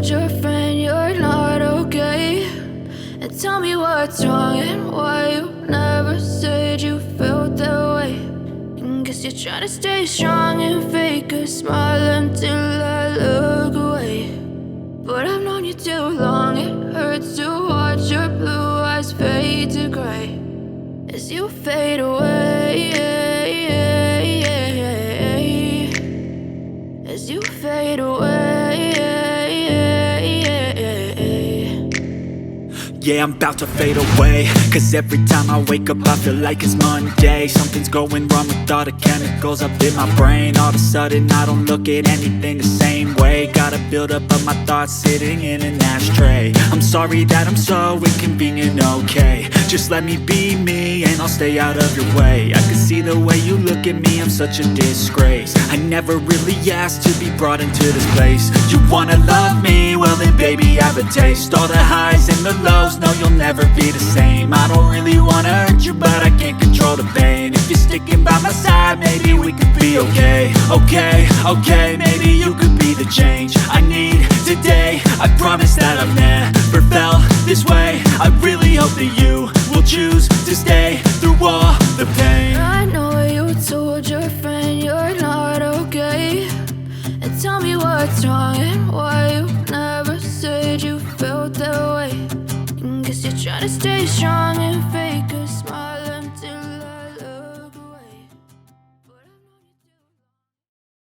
told your friend you're not okay? And tell me what's wrong and why you never said you felt that way. And guess you're trying to stay strong and fake a smile until I look away. But I've known you too long, it hurts to watch your blue eyes fade to gray as you fade away, as you fade away. Yeah, I'm about to fade away, cause every time I wake up I feel like it's Monday. Something's going wrong with all the chemicals up in my brain. All of a sudden I don't look at anything the same way. Got a buildup of my thoughts sitting in an ashtray. I'm sorry that I'm so inconvenient, okay? Just let me be me and I'll stay out of your way. I can see the way you look at me, I'm such a disgrace. I never really asked to be brought into this place. You wanna love me? Well then baby have a taste. All the highs and the lows, no you'll never be the same. I don't really wanna hurt you but I can't control the pain. If you're sticking by my side maybe we could be okay. Okay, maybe you could be the change I need today. I promise that I've never felt this way. I really hope that you will choose to stay through all the pain. I know you told your friend you're not okay. And tell me what's wrong and why you never said you felt that way. And guess you're trying to stay strong and